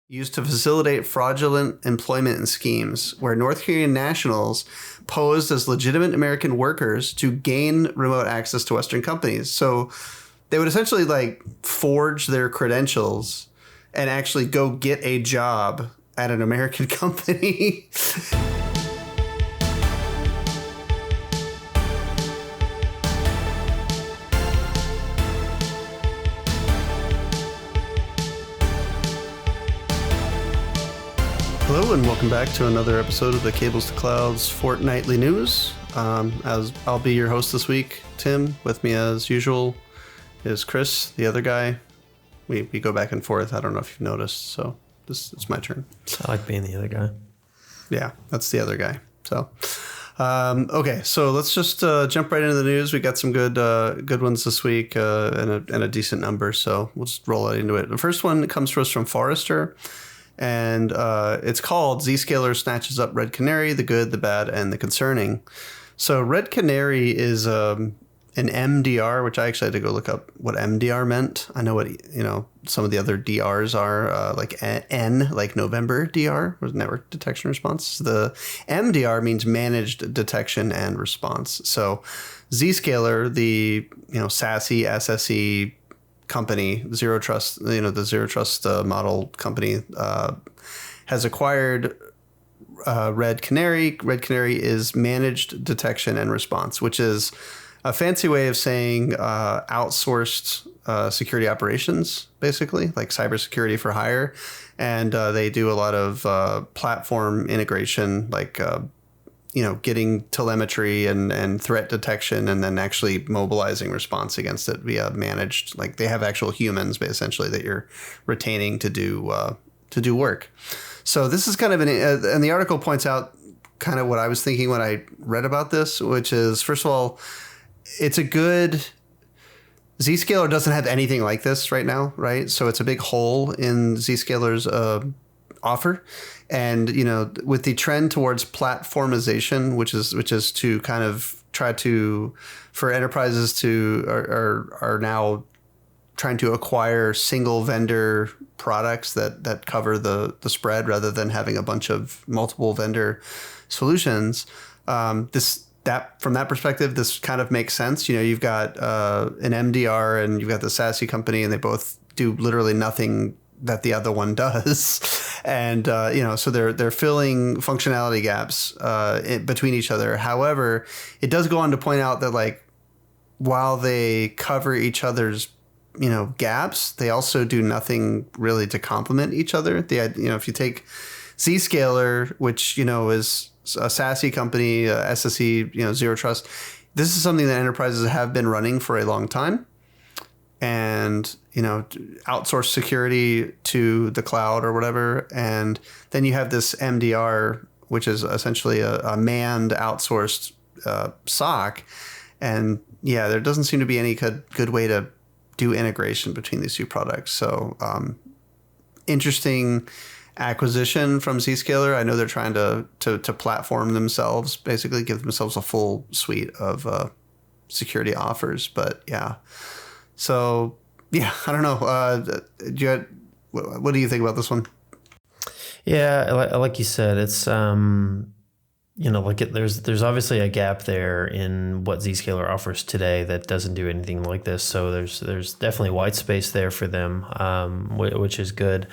used to facilitate fraudulent employment schemes where North Korean nationals posed as legitimate American workers to gain remote access to Western companies. So they would essentially like forge their credentials and actually go get a job at an American company. Hello and welcome back to another episode of the Cables to Clouds Fortnightly News. As I'll be your host this week, Tim. With me as usual is Chris, the other guy. We go back and forth. I don't know if you've noticed, so it's my turn. I like being the other guy. Yeah, that's the other guy. So, okay, so let's just jump right into the news. We got some good ones this week and a decent number, so we'll just roll right into it. The first one comes to us from Forrester. And it's called Zscaler Snatches Up Red Canary, the Good, the Bad, and the Concerning. So Red Canary is an MDR, which I actually had to go look up what MDR meant. I know what, some of the other DRs are, like N, like November DR, was Network Detection Response. The MDR means Managed Detection and Response. So Zscaler, the, SASE, SSE, company, Zero Trust, the Zero Trust model company has acquired Red Canary. Red Canary is Managed Detection and Response, which is a fancy way of saying outsourced security operations, basically, like cybersecurity for hire. And they do a lot of platform integration, like getting telemetry and threat detection and then actually mobilizing response against it via managed, like they have actual humans essentially that you're retaining to do work. So this is kind of and the article points out kind of what I was thinking when I read about this, which is, first of all, it's a good, Zscaler doesn't have anything like this right now, right? So it's a big hole in Zscaler's offer. And, with the trend towards platformization, which is to kind of try to, for enterprises to are now trying to acquire single vendor products that cover the spread rather than having a bunch of multiple vendor solutions. From that perspective, this kind of makes sense. You've got an MDR and you've got the SASE company, and they both do literally nothing that the other one does. And, so they're filling functionality gaps between each other. However, it does go on to point out that, like, while they cover each other's, gaps, they also do nothing really to complement each other. If you take Zscaler, which, is a SASE company, SSE, Zero Trust, this is something that enterprises have been running for a long time. And, outsource security to the cloud or whatever. And then you have this MDR, which is essentially a manned outsourced SOC. And yeah, there doesn't seem to be any good way to do integration between these two products. So interesting acquisition from Zscaler. I know they're trying to platform themselves, basically give themselves a full suite of security offers. But yeah. So, yeah, I don't know. What do you think about this one? Yeah, like you said, it's, there's obviously a gap there in what Zscaler offers today that doesn't do anything like this. So there's definitely white space there for them, which is good.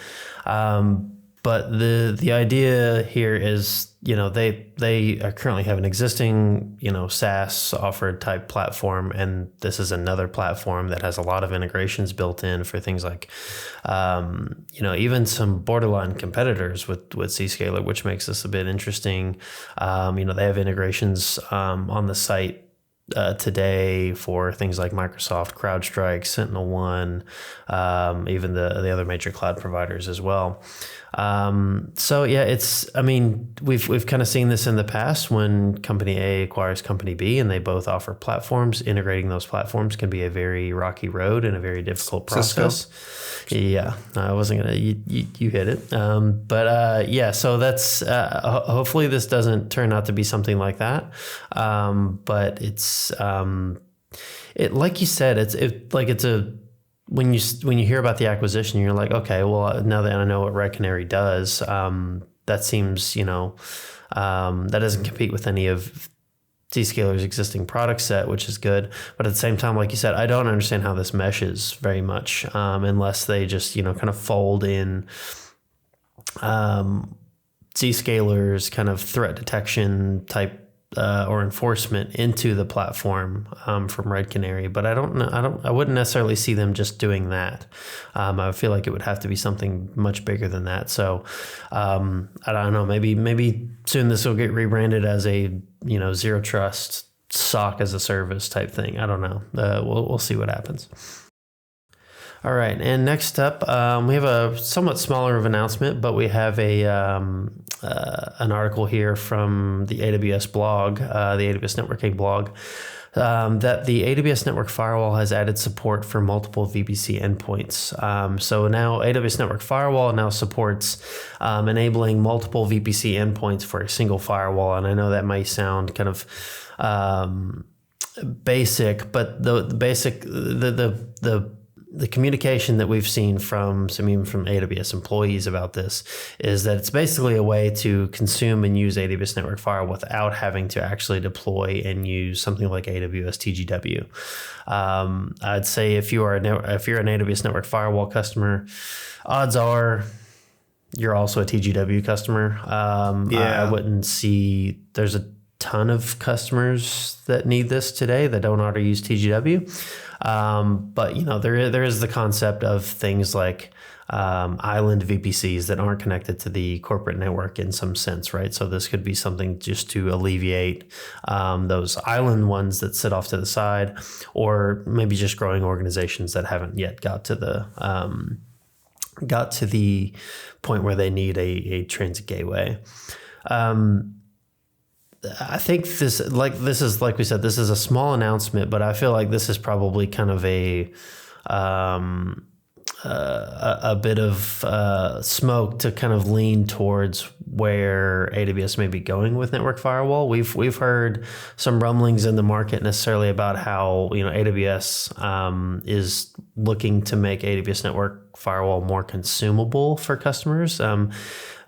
But the idea here is, they currently have an existing, SaaS offered type platform, and this is another platform that has a lot of integrations built in for things like, even some borderline competitors with Zscaler, which makes this a bit interesting. They have integrations on the site today for things like Microsoft, CrowdStrike, SentinelOne, even the other major cloud providers as well. So yeah, we've kind of seen this in the past when company A acquires company B and they both offer platforms. Integrating those platforms can be a very rocky road and a very difficult process. Cisco. Yeah, I wasn't gonna, you hit it. Yeah, so that's, hopefully this doesn't turn out to be something like that. But it's, like you said, it's a when you hear about the acquisition, you're like, okay, well, now that I know what Red Canary does, that seems, that doesn't compete with any of Zscaler's existing product set, which is good. But at the same time, like you said, I don't understand how this meshes very much, unless they just, kind of fold in Zscaler's kind of threat detection type or enforcement into the platform from Red Canary. But I don't know. I wouldn't necessarily see them just doing that. I feel like it would have to be something much bigger than that. So I don't know. Maybe soon this will get rebranded as a zero trust SOC as a service type thing. I don't know. We'll see what happens. All right, and next up, we have a somewhat smaller of announcement, but we have an article here from the AWS blog, the AWS networking blog, that the AWS Network Firewall has added support for multiple VPC endpoints. So now AWS Network Firewall now supports enabling multiple VPC endpoints for a single firewall, and I know that might sound kind of basic, but the communication that we've seen from AWS employees about this is that it's basically a way to consume and use AWS Network Firewall without having to actually deploy and use something like AWS TGW. I'd say if you're an AWS Network Firewall customer, odds are you're also a TGW customer. I wouldn't see there's a ton of customers that need this today that don't already use TGW. But there is the concept of things like island VPCs that aren't connected to the corporate network in some sense, right? So this could be something just to alleviate those island ones that sit off to the side, or maybe just growing organizations that haven't yet got to the point where they need a transit gateway. I think this is like we said, this is a small announcement, but I feel like this is probably kind of a bit of smoke to kind of lean towards where AWS may be going with Network Firewall. We've heard some rumblings in the market necessarily about how AWS is looking to make AWS Network Firewall more consumable for customers.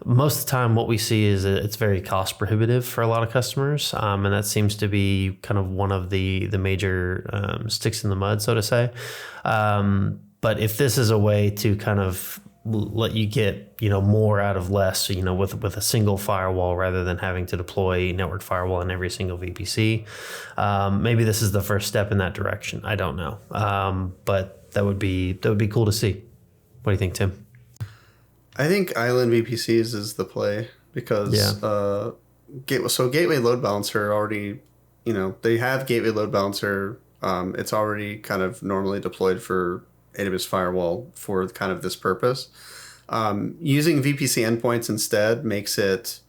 Most of the time what we see is that it's very cost prohibitive for a lot of customers. And that seems to be kind of one of the major sticks in the mud, so to say. But if this is a way to kind of let you get, more out of less, with a single firewall rather than having to deploy network firewall in every single VPC, maybe this is the first step in that direction. I don't know. But that would be cool to see. What do you think, Tim? I think island VPCs is the play because gateway load balancer already, they have gateway load balancer. It's already kind of normally deployed for AWS Firewall for kind of this purpose. Using VPC endpoints instead makes it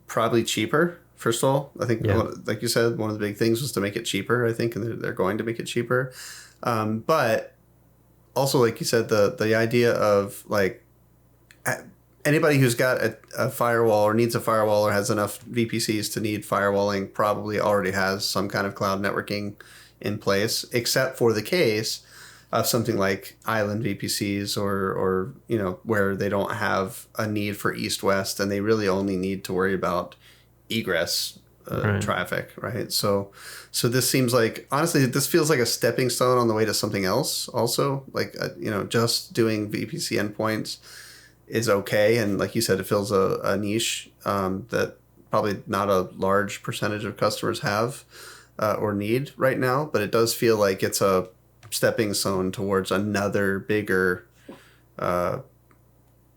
probably cheaper. First of all, I think, like you said, one of the big things was to make it cheaper, I think, and they're going to make it cheaper. But also, like you said, the idea of like, anybody who's got a firewall or needs a firewall or has enough VPCs to need firewalling probably already has some kind of cloud networking in place, except for the case of something like island VPCs or where they don't have a need for east-west and they really only need to worry about egress traffic, right? So this seems like, honestly, this feels like a stepping stone on the way to something else also. Like, just doing VPC endpoints is okay, and like you said, it fills a niche that probably not a large percentage of customers have or need right now, but it does feel like it's a stepping stone towards another bigger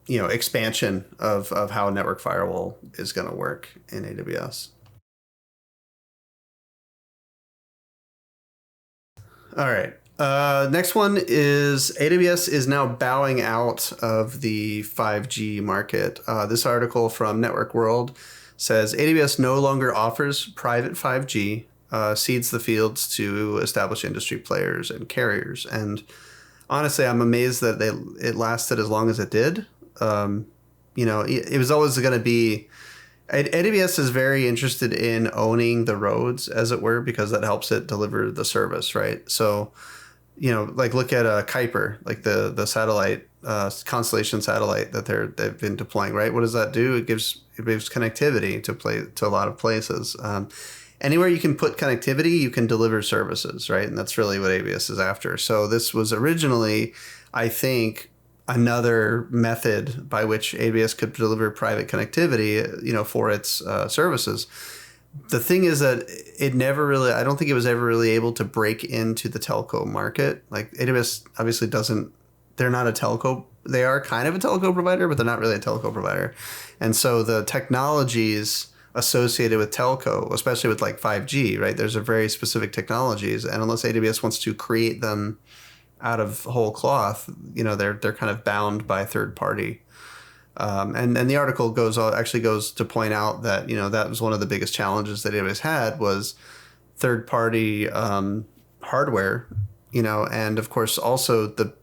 expansion of how network firewall is going to work in AWS. All right. Next one is AWS is now bowing out of the 5G market. This article from Network World says AWS no longer offers private 5G, cedes the fields to established industry players and carriers. And honestly, I'm amazed that it lasted as long as it did. It was always going to be... AWS is very interested in owning the roads, as it were, because that helps it deliver the service, right? So like look at Kuiper, like the satellite constellation satellite that they've been deploying, right? What does that do? It gives connectivity to a lot of places. Anywhere you can put connectivity, you can deliver services, right? And that's really what AWS is after. So this was originally, I think, another method by which AWS could deliver private connectivity, for its services. The thing is that I don't think it was ever really able to break into the telco market. Like AWS obviously they're not a telco. They are kind of a telco provider, but they're not really a telco provider. And so the technologies associated with telco, especially with like 5G, right? There's a very specific technologies. And unless AWS wants to create them out of whole cloth, they're kind of bound by third party. And the article goes to point out that that was one of the biggest challenges that AWS had was third party hardware, and of course also the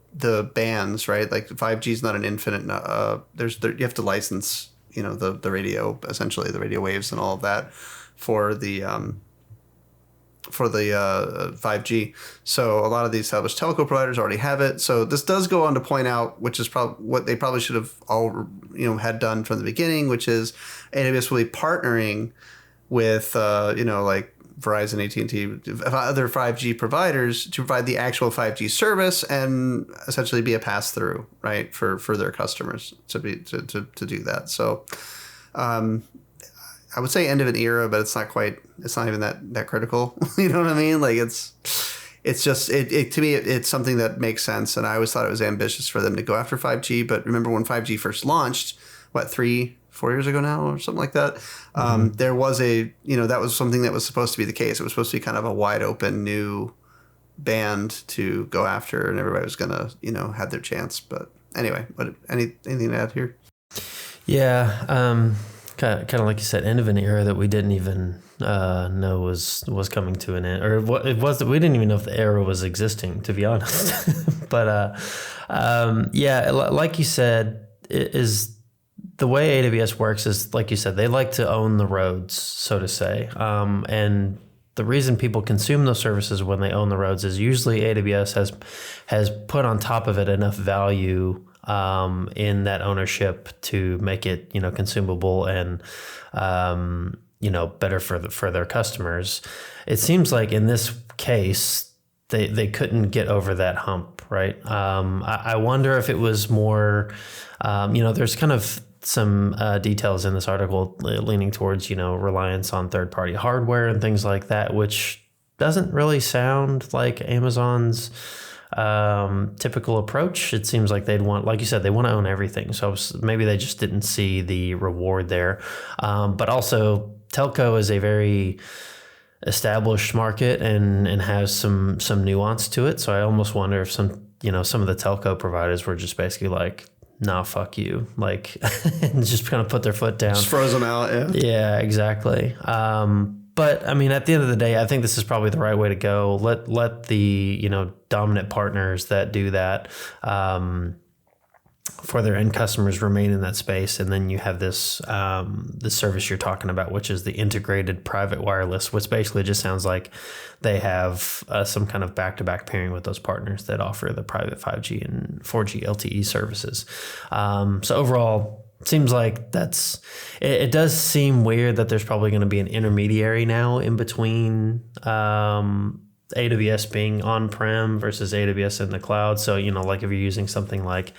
bands, right? Like 5G is not an infinite. You have to license the radio, essentially the radio waves and all of that for the 5G. So a lot of the established telco providers already have it. So this does go on to point out, which is probably what they probably should have all had done from the beginning, which is AWS will be partnering with like Verizon, AT&T, other 5G providers to provide the actual 5G service and essentially be a pass through, right, for their customers to do that. So I would say end of an era, but it's not even that critical. You know what I mean? Like it's just to me, it's something that makes sense. And I always thought it was ambitious for them to go after 5G. But remember when 5G first launched, 3-4 years ago now or something like that, there was that was something that was supposed to be the case. It was supposed to be kind of a wide open new band to go after, and everybody was gonna had their chance. But anyway, anything to add here? Yeah. Kind of like you said, end of an era that we didn't even know was coming to an end, or it was that we didn't even know if the era was existing, to be honest. But yeah, like you said, is the way AWS works is, like you said, they like to own the roads, so to say, and the reason people consume those services when they own the roads is usually AWS has put on top of it enough value in that ownership to make it, consumable and, better for their customers. It seems like in this case, they couldn't get over that hump, right? I wonder if it was more, there's kind of some details in this article leaning towards, reliance on third-party hardware and things like that, which doesn't really sound like Amazon's typical approach. It seems like they'd want, like you said, they want to own everything. So maybe they just didn't see the reward there. But also telco is a very established market and has some nuance to it. So I almost wonder if some of the telco providers were just basically like, nah, fuck you. Like, and just kind of put their foot down. Just froze them out. Yeah. Yeah, exactly. But I mean, at the end of the day, I think this is probably the right way to go. Let the dominant partners that do that for their end customers remain in that space, and then you have this service you're talking about, which is the integrated private wireless, which basically just sounds like they have some kind of back-to-back pairing with those partners that offer the private 5G and 4G LTE services. So overall, seems like it does seem weird that there's probably going to be an intermediary now in between AWS being on-prem versus AWS in the cloud. So, like if you're using something like,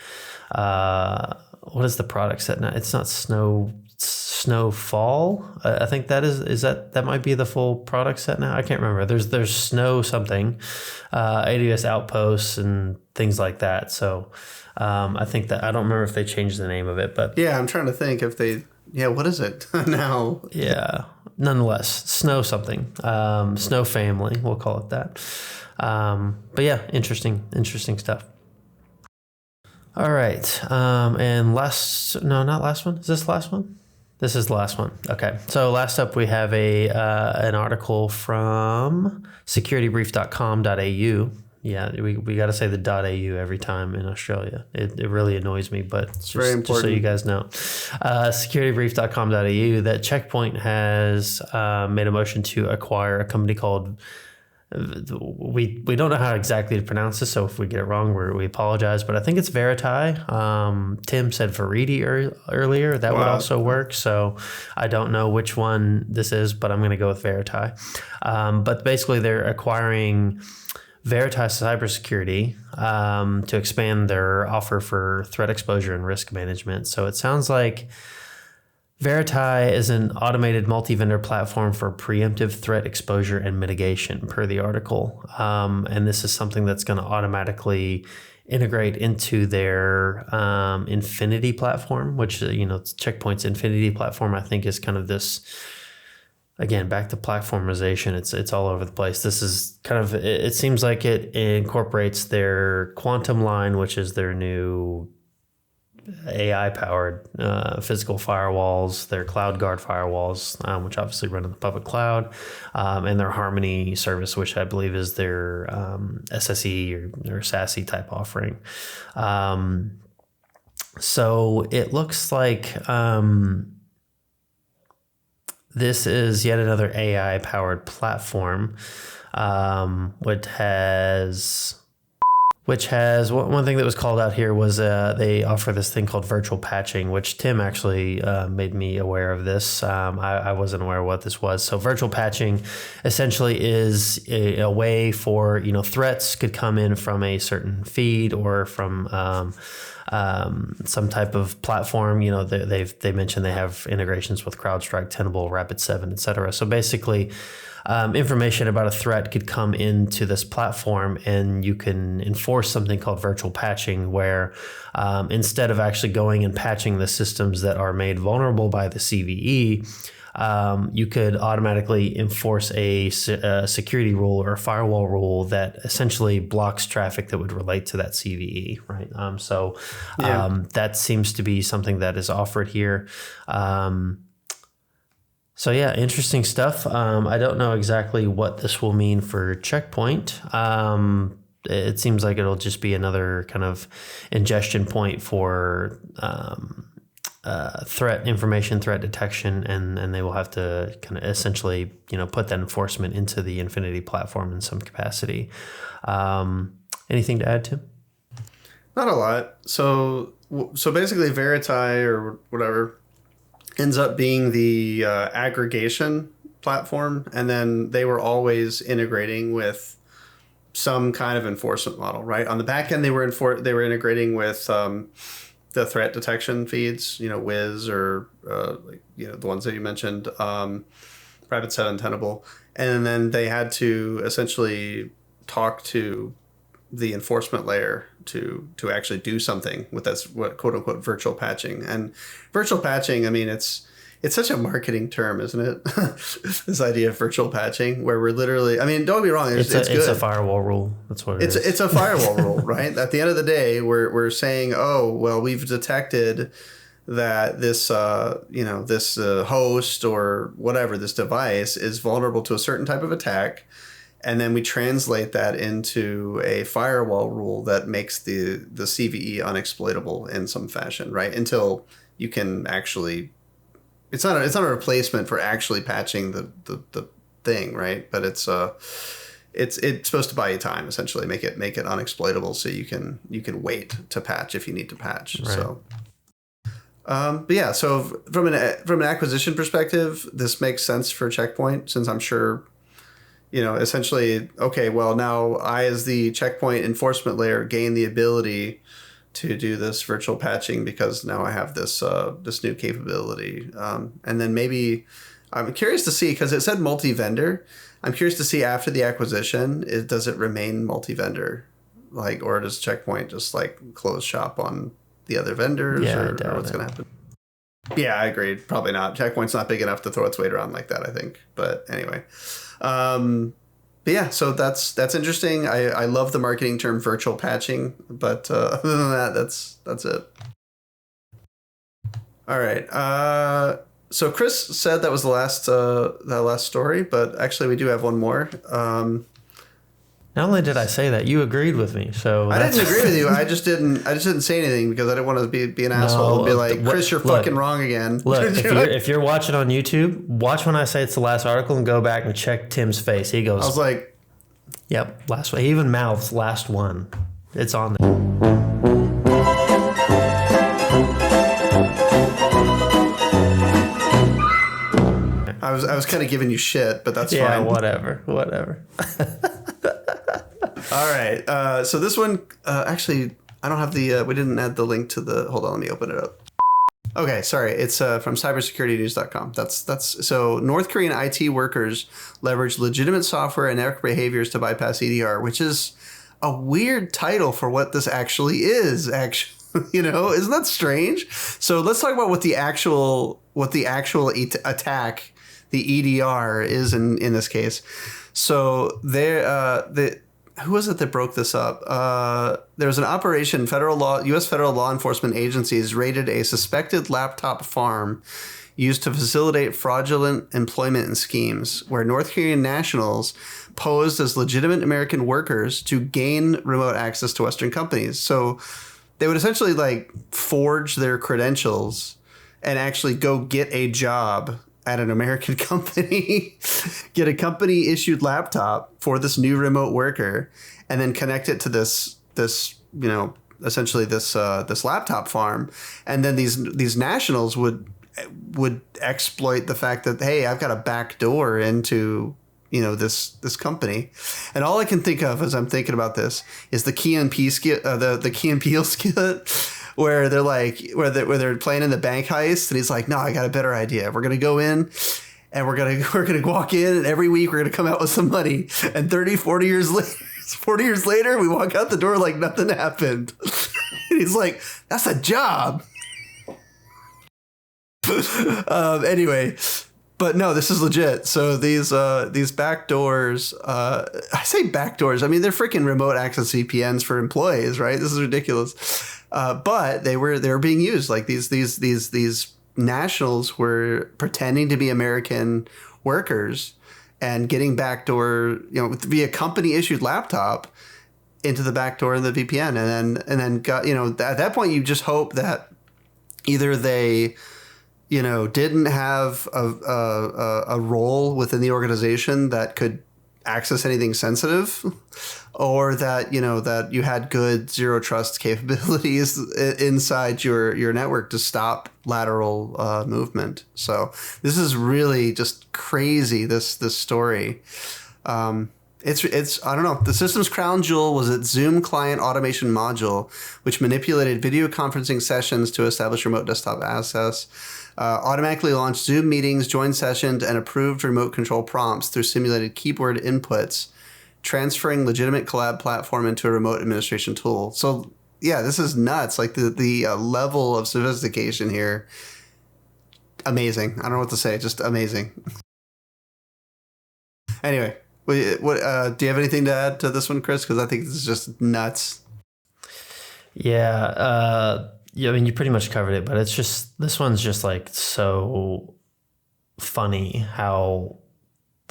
what is the product set now? It's not Snowfall. I think that might be the full product set now. I can't remember. There's Snow something, AWS Outposts and things like that. So, I think that I don't remember if they changed the name of it, but yeah, I'm trying to think if they. Yeah, what is it now? Yeah, nonetheless, Snow something, Snow Family, we'll call it that. But yeah, interesting stuff. All right, and not last one. Is this the last one? This is the last one. Okay, so last up we have an article from securitybrief.com.au. Yeah, we got to say the .au every time in Australia. It really annoys me, but it's very important. Just so you guys know. Securitybrief.com.au, that Checkpoint has made a motion to acquire a company called we don't know how exactly to pronounce this, so if we get it wrong, we apologize. But I think it's Veritai. Tim said Veritai earlier. That would also work. So I don't know which one this is, but I'm going to go with Veritai. But basically, they're acquiring Veritai Cybersecurity to expand their offer for threat exposure and risk management. So it sounds like Veritai is an automated multi-vendor platform for preemptive threat exposure and mitigation, per the article. And this is something that's going to automatically integrate into their Infinity platform, which, Checkpoint's Infinity platform, I think, is kind of this, again, back to platformization. It's all over the place. This is kind of, it seems like it incorporates their Quantum line, which is their new AI-powered physical firewalls, their CloudGuard firewalls, which obviously run in the public cloud, and their Harmony service, which I believe is their SSE or SASE type offering. So it looks like this is yet another AI-powered platform, which has one thing that was called out here was they offer this thing called virtual patching, which Tim actually made me aware of this. I wasn't aware of what this was. So virtual patching essentially is a way for, threats could come in from a certain feed or from some type of platform. They mentioned they have integrations with CrowdStrike, Tenable, Rapid7, et cetera. So basically, information about a threat could come into this platform, and you can enforce something called virtual patching, where instead of actually going and patching the systems that are made vulnerable by the CVE, you could automatically enforce a security rule or a firewall rule that essentially blocks traffic that would relate to that CVE, right? That seems to be something that is offered here. So yeah, interesting stuff. I don't know exactly what this will mean for Checkpoint. It seems like it'll just be another kind of ingestion point for threat information, threat detection, and they will have to kind of essentially, put that enforcement into the Infinity platform in some capacity. Anything to add, Tim? Not a lot. So basically, Veritai or whatever ends up being the aggregation platform, and then they were always integrating with some kind of enforcement model, right? On the back end, they were integrating with the threat detection feeds, Wiz or the ones that you mentioned, Rapid7, Tenable, and then they had to essentially talk to the enforcement layer to actually do something with this, what quote unquote virtual patching. And virtual patching, I mean, it's such a marketing term, isn't it? This idea of virtual patching, where we're literally, I mean, don't get me wrong, it's good. It's a firewall rule. That's what it is. It's a firewall rule, right? At the end of the day, we're saying, oh, well, we've detected that this host or whatever, this device is vulnerable to a certain type of attack. And then we translate that into a firewall rule that makes the CVE unexploitable in some fashion, right? Until you can actually, it's not a replacement for actually patching the thing, right? But it's supposed to buy you time, essentially, make it unexploitable, so you can wait to patch if you need to patch. Right. So. But yeah, so from an acquisition perspective, this makes sense for Checkpoint, since I'm sure, essentially, okay, well, now I, as the Checkpoint enforcement layer, gain the ability to do this virtual patching because now I have this new capability. And then maybe I'm curious to see, because it said multi-vendor. I'm curious to see after the acquisition, does it remain multi-vendor, or does Checkpoint just close shop on the other vendors, or what's going to happen? Yeah, I agree. Probably not. Checkpoint's not big enough to throw its weight around like that, I think. But anyway. But yeah, so that's interesting. I love the marketing term virtual patching, but other than that, that's it. All right. So Chris said that was the last story, but actually we do have one more. Not only did I say that, you agreed with me. So I didn't agree with you. I just didn't say anything because I didn't want to be an asshole and be like, Chris, you're fucking wrong again. Look, if you're watching on YouTube, watch when I say it's the last article and go back and check Tim's face. He goes, I was like, Yep, last one. He even mouths last one. It's on there. I was kind of giving you shit, but that's Yeah, fine. whatever. All right. So this one, actually, I don't have the, we didn't add the link to the, hold on, let me open it up. Okay, sorry. It's from cybersecuritynews.com. That's so North Korean IT workers leverage legitimate software and network behaviors to bypass EDR, which is a weird title for what this actually is. Actually, isn't that strange? So let's talk about what the actual attack, the EDR, is in this case. So who was it that broke this up? There was an operation. U.S. federal law enforcement agencies raided a suspected laptop farm used to facilitate fraudulent employment schemes, where North Korean nationals posed as legitimate American workers to gain remote access to Western companies. So they would essentially like forge their credentials and actually go get a job at an American company, get a company issued laptop for this new remote worker, and then connect it to this essentially this laptop farm. And then these nationals would exploit the fact that, hey, I've got a back door into this company. And all I can think of as I'm thinking about this is the Key and Peele skit where they're like, where they're playing in the bank heist, and he's like, no, I got a better idea. We're gonna go in and we're gonna walk in, and every week we're gonna come out with some money. And 40 years later, we walk out the door like nothing happened. And he's like, that's a job. Anyway, but no, this is legit. So these back doors, I say back doors, I mean, they're freaking remote access VPNs for employees, right? This is ridiculous. But they were being used. Like these nationals were pretending to be American workers and getting backdoor, via company issued laptop into the backdoor of the VPN, and then got, at that point you just hope that either they didn't have a role within the organization that could access anything sensitive, or that that you had good zero trust capabilities inside your network to stop lateral movement. So this is really just crazy, this story. It's I don't know. The system's crown jewel was its Zoom client automation module, which manipulated video conferencing sessions to establish remote desktop access, automatically launched Zoom meetings, joined sessions, and approved remote control prompts through simulated keyboard inputs, transferring legitimate collab platform into a remote administration tool. So yeah, this is nuts. Like the level of sophistication here, amazing. I don't know what to say. Just amazing. Anyway. What do you have anything to add to this one, Chris? Because I think this is just nuts. Yeah, I mean, you pretty much covered it, but this one's just like so funny how,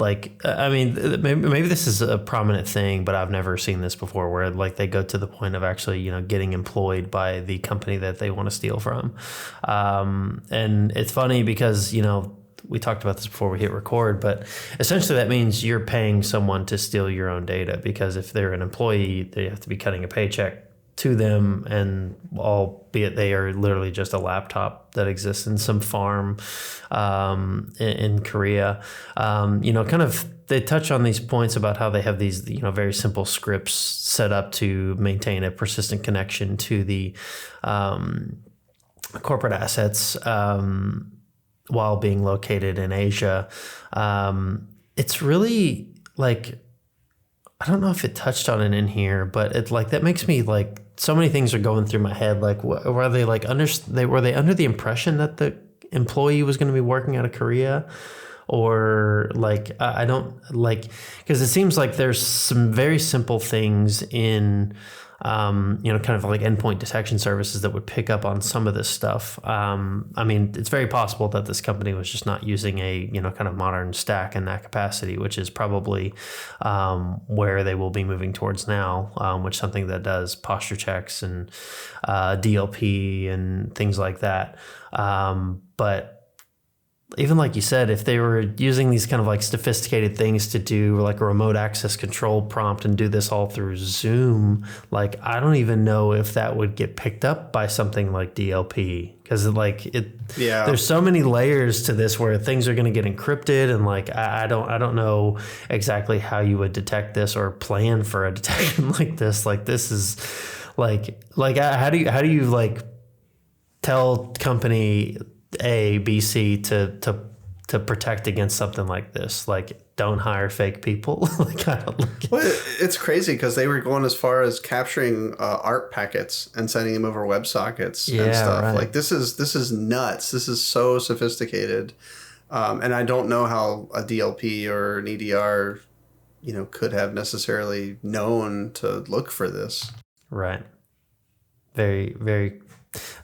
like, I mean, maybe this is a prominent thing, but I've never seen this before, where like they go to the point of actually, getting employed by the company that they want to steal from. And it's funny because, we talked about this before we hit record, but essentially that means you're paying someone to steal your own data, because if they're an employee, they have to be cutting a paycheck to them, and albeit they are literally just a laptop that exists in some farm in Korea. Kind of they touch on these points about how they have these very simple scripts set up to maintain a persistent connection to the corporate assets while being located in Asia. It's really like, I don't know if it touched on it in here, but it like, that makes me like, so many things are going through my head. Like, were they like were they under the impression that the employee was going to be working out of Korea? Or like, I don't like, because it seems like there's some very simple things in kind of like endpoint detection services that would pick up on some of this stuff. I mean, it's very possible that this company was just not using a, kind of modern stack in that capacity, which is probably where they will be moving towards now, which is something that does posture checks and DLP and things like that. But even like you said, if they were using these kind of like sophisticated things to do like a remote access control prompt and do this all through Zoom, like I don't even know if that would get picked up by something like DLP, because there's so many layers to this where things are going to get encrypted, and like I don't know exactly how you would detect this or plan for a detection like this. Like this is like how do you like tell company A, B, C to protect against something like this? Like, don't hire fake people. Like, I don't like it. Well, it's crazy because they were going as far as capturing ARP packets and sending them over WebSockets and stuff. Right. Like, this is nuts. This is so sophisticated, and I don't know how a DLP or an EDR, could have necessarily known to look for this. Right. Very, very.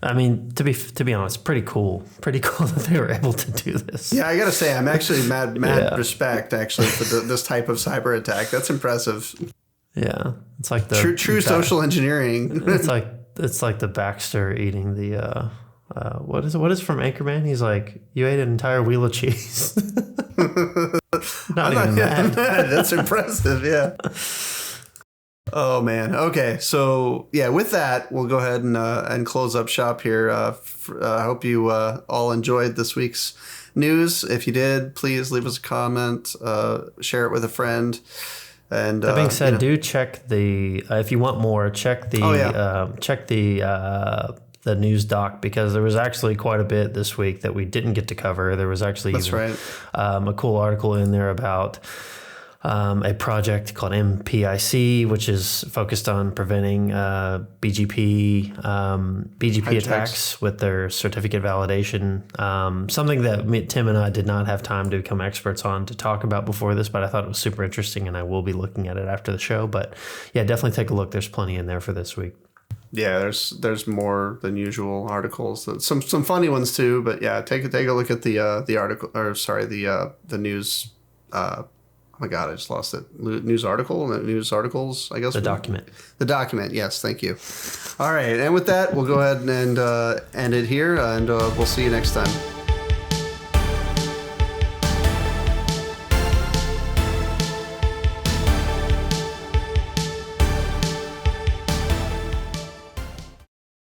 I mean, to be honest, pretty cool that they were able to do this. Yeah, I gotta say, I'm actually mad respect actually for this type of cyber attack. That's impressive. Yeah, it's like the true social engineering. It's like the Baxter eating the what is from Anchorman? He's like, you ate an entire wheel of cheese. Not even mad. That's impressive. Yeah. Oh man. Okay. So yeah, with that, we'll go ahead and close up shop here. I hope you all enjoyed this week's news. If you did, please leave us a comment, share it with a friend. And that being said, do check the if you want more, check the the news doc, because there was actually quite a bit this week that we didn't get to cover. There was actually a cool article in there about a project called MPIC, which is focused on preventing BGP attacks with their certificate validation. Something that Tim and I did not have time to become experts on to talk about before this, but I thought it was super interesting, and I will be looking at it after the show. But yeah, definitely take a look. There's plenty in there for this week. Yeah, there's more than usual articles. Some funny ones too, but yeah, take a look at the article, or sorry, the news. Oh my God, I just lost it. News article, news articles, I guess. The document. The document, yes, thank you. All right, and with that, we'll go ahead and end it here, and we'll see you next time.